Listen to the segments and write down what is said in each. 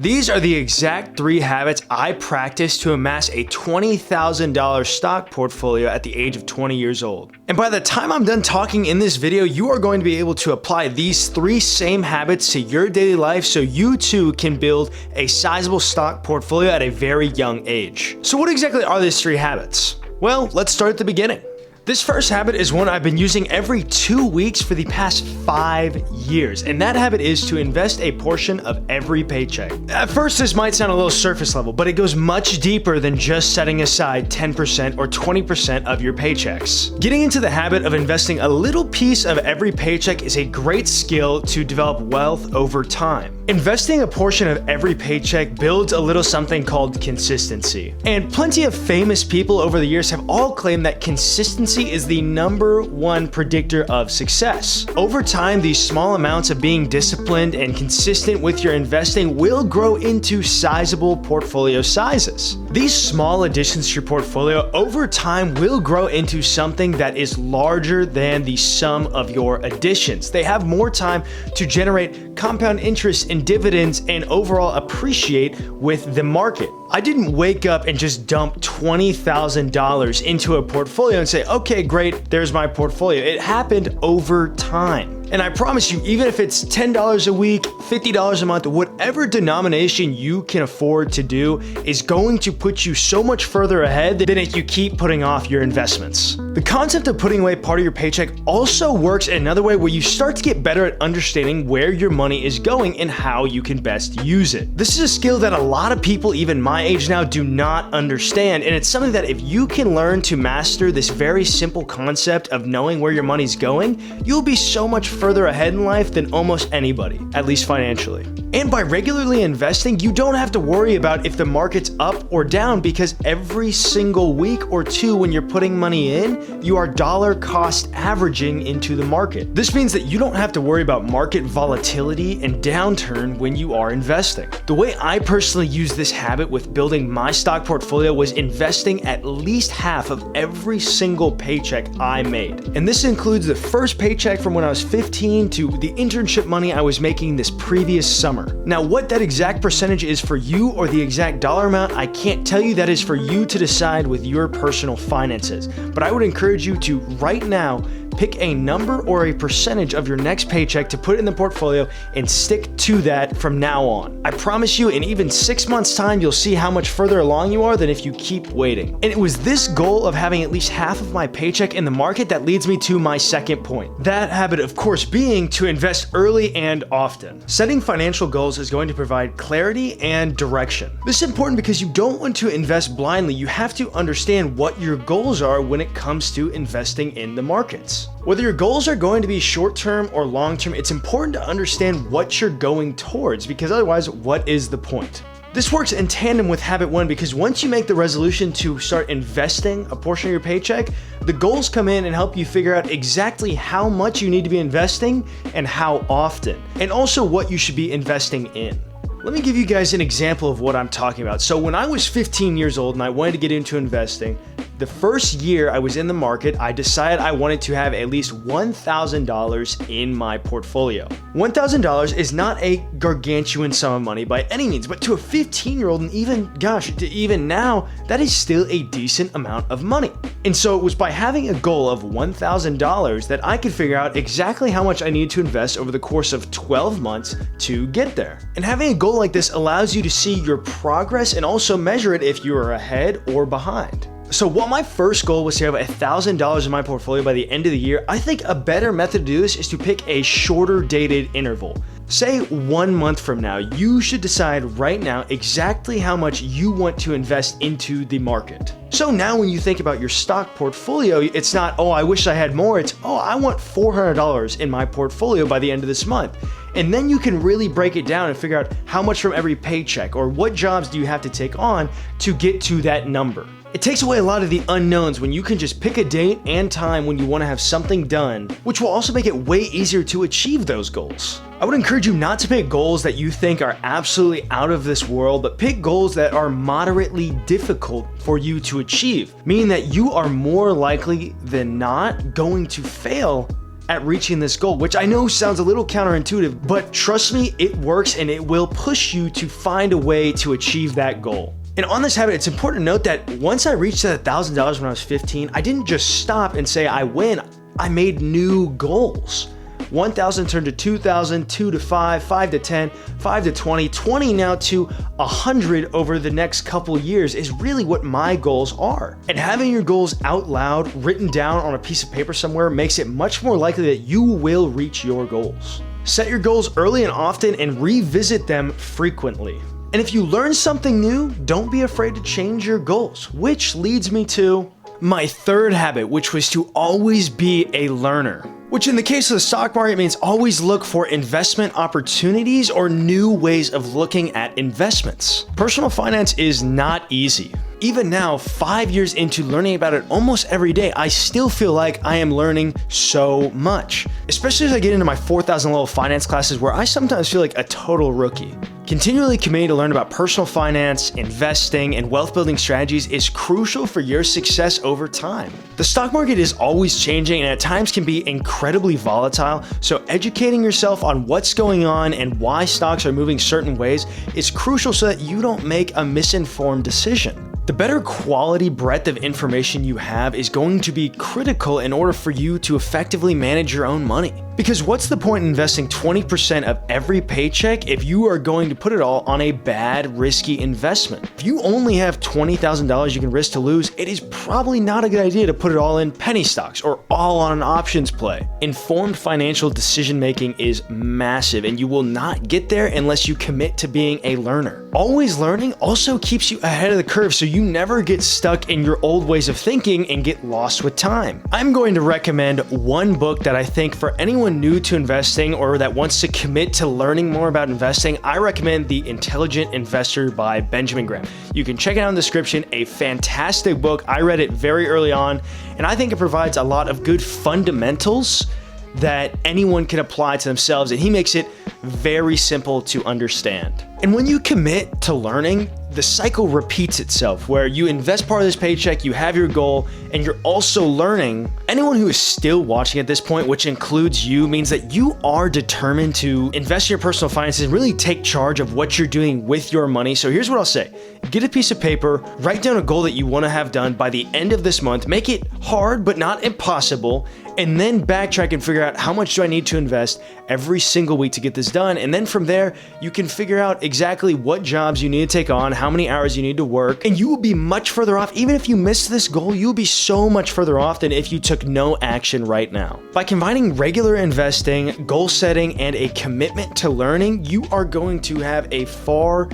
These are the exact 3 habits I practiced to amass a $20,000 stock portfolio at the age of 20 years old. And by the time I'm done talking in this video, you are going to be able to apply these 3 same habits to your daily life so you too can build a sizable stock portfolio at a very young age. So what exactly are these 3 habits? Well, let's start at the beginning. This first habit is one I've been using every 2 weeks for the past 5 years, and that habit is to invest a portion of every paycheck. At first, this might sound a little surface level, but it goes much deeper than just setting aside 10% or 20% of your paychecks. Getting into the habit of investing a little piece of every paycheck is a great skill to develop wealth over time. Investing a portion of every paycheck builds a little something called consistency. And plenty of famous people over the years have all claimed that consistency is the #1 predictor of success. Over time, these small amounts of being disciplined and consistent with your investing will grow into sizable portfolio sizes. These small additions to your portfolio over time will grow into something that is larger than the sum of your additions. They have more time to generate compound interest and dividends and overall appreciate with the market. I didn't wake up and just dump $20,000 into a portfolio and say, okay, great, there's my portfolio. It happened over time. And I promise you, even if it's $10 a week, $50 a month, whatever denomination you can afford to do is going to put you so much further ahead than if you keep putting off your investments. The concept of putting away part of your paycheck also works in another way where you start to get better at understanding where your money is going and how you can best use it. This is a skill that a lot of people, even my age now, do not understand, and it's something that if you can learn to master this very simple concept of knowing where your money's going, you'll be so much further ahead in life than almost anybody, at least financially. And by regularly investing, you don't have to worry about if the market's up or down because every single week or 2 when you're putting money in, you are dollar cost averaging into the market. This means that you don't have to worry about market volatility and downturn when you are investing. The way I personally use this habit with building my stock portfolio was investing at least half of every single paycheck I made. And this includes the first paycheck from when I was 15 to the internship money I was making this previous summer. Now, what that exact percentage is for you or the exact dollar amount, I can't tell you. That is for you to decide with your personal finances. But I would encourage you to right now pick a number or a percentage of your next paycheck to put in the portfolio and stick to that from now on. I promise you, in even 6 months' time, you'll see how much further along you are than if you keep waiting. And it was this goal of having at least half of my paycheck in the market that leads me to my second point. That habit, of course, being to invest early and often. Setting financial goals is going to provide clarity and direction. This is important because you don't want to invest blindly. You have to understand what your goals are when it comes to investing in the markets. Whether your goals are going to be short-term or long-term, it's important to understand what you're going towards because otherwise, what is the point? This works in tandem with habit 1 because once you make the resolution to start investing a portion of your paycheck, the goals come in and help you figure out exactly how much you need to be investing and how often, and also what you should be investing in. Let me give you guys an example of what I'm talking about. So when I was 15 years old and I wanted to get into investing, the first year I was in the market, I decided I wanted to have at least $1,000 in my portfolio. $1,000 is not a gargantuan sum of money by any means, but to a 15-year-old and even now, that is still a decent amount of money. And so it was by having a goal of $1,000 that I could figure out exactly how much I needed to invest over the course of 12 months to get there. And having a goal like this allows you to see your progress and also measure it if you are ahead or behind. So while my first goal was to have $1,000 in my portfolio by the end of the year, I think a better method to do this is to pick a shorter dated interval. Say 1 month from now, you should decide right now exactly how much you want to invest into the market. So now when you think about your stock portfolio, it's not, oh, I wish I had more. It's, oh, I want $400 in my portfolio by the end of this month. And then you can really break it down and figure out how much from every paycheck or what jobs do you have to take on to get to that number. It takes away a lot of the unknowns when you can just pick a date and time when you want to have something done, which will also make it way easier to achieve those goals. I would encourage you not to pick goals that you think are absolutely out of this world, but pick goals that are moderately difficult for you to achieve, meaning that you are more likely than not going to fail at reaching this goal, which I know sounds a little counterintuitive, but trust me, it works and it will push you to find a way to achieve that goal. And on this habit, it's important to note that once I reached that $1,000 when I was 15, I didn't just stop and say I win. I made new goals. 1,000 turned to 2,000, 2 to 5, 5 to 10, 5 to 20, 20 now to 100 over the next couple years is really what my goals are. And having your goals out loud, written down on a piece of paper somewhere, makes it much more likely that you will reach your goals. Set your goals early and often and revisit them frequently. And if you learn something new, don't be afraid to change your goals, which leads me to my third habit, which was to always be a learner. Which in the case of the stock market means always look for investment opportunities or new ways of looking at investments. Personal finance is not easy. Even now, 5 years into learning about it almost every day, I still feel like I am learning so much. Especially as I get into my 4,000 level finance classes where I sometimes feel like a total rookie. Continually committing to learn about personal finance, investing, and wealth building strategies is crucial for your success over time. The stock market is always changing and at times can be incredibly volatile, so educating yourself on what's going on and why stocks are moving certain ways is crucial so that you don't make a misinformed decision. The better quality breadth of information you have is going to be critical in order for you to effectively manage your own money. Because what's the point in investing 20% of every paycheck if you are going to put it all on a bad, risky investment? If you only have $20,000 you can risk to lose, it is probably not a good idea to put it all in penny stocks or all on an options play. Informed financial decision making is massive and you will not get there unless you commit to being a learner. Always learning also keeps you ahead of the curve so you never get stuck in your old ways of thinking and get lost with time. I'm going to recommend one book that I think for anyone new to investing or that wants to commit to learning more about investing, I recommend The Intelligent Investor by Benjamin Graham. You can check it out in the description, a fantastic book. I read it very early on, and I think it provides a lot of good fundamentals that anyone can apply to themselves, and he makes it very simple to understand. And when you commit to learning, the cycle repeats itself where you invest part of this paycheck, you have your goal, and you're also learning. Anyone who is still watching at this point, which includes you, means that you are determined to invest in your personal finances and really take charge of what you're doing with your money. So here's what I'll say. Get a piece of paper, write down a goal that you want to have done by the end of this month, make it hard but not impossible, and then backtrack and figure out how much do I need to invest every single week to get this done. And then from there, you can figure out exactly what jobs you need to take on, how many hours you need to work, and you will be much further off. Even if you miss this goal, you'll be so much further off than if you took no action right now. By combining regular investing, goal setting, and a commitment to learning, you are going to have a far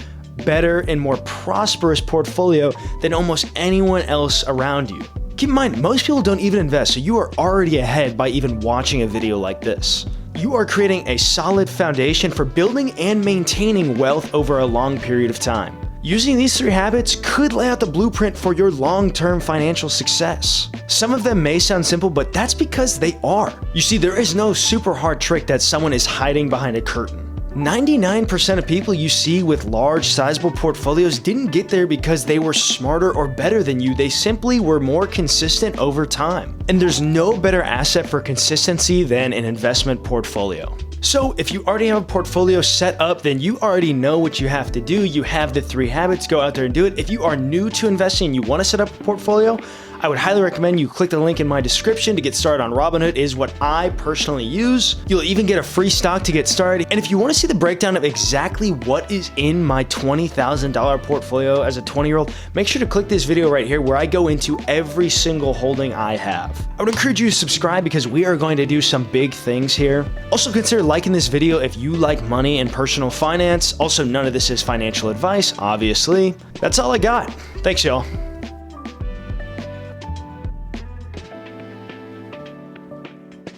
better and more prosperous portfolio than almost anyone else around you. Keep in mind, most people don't even invest, so you are already ahead by even watching a video like this. You are creating a solid foundation for building and maintaining wealth over a long period of time. Using these 3 habits could lay out the blueprint for your long-term financial success. Some of them may sound simple, but that's because they are. You see, there is no super hard trick that someone is hiding behind a curtain. 99% of people you see with large, sizable portfolios didn't get there because they were smarter or better than you. They simply were more consistent over time. And there's no better asset for consistency than an investment portfolio. So if you already have a portfolio set up, then you already know what you have to do. You have the 3 habits, go out there and do it. If you are new to investing and you want to set up a portfolio, I would highly recommend you click the link in my description to get started on Robinhood. It is what I personally use. You'll even get a free stock to get started. And if you want to see the breakdown of exactly what is in my $20,000 portfolio as a 20-year-old, make sure to click this video right here where I go into every single holding I have. I would encourage you to subscribe because we are going to do some big things here. Also consider liking this video if you like money and personal finance. Also, none of this is financial advice, obviously. That's all I got. Thanks, y'all.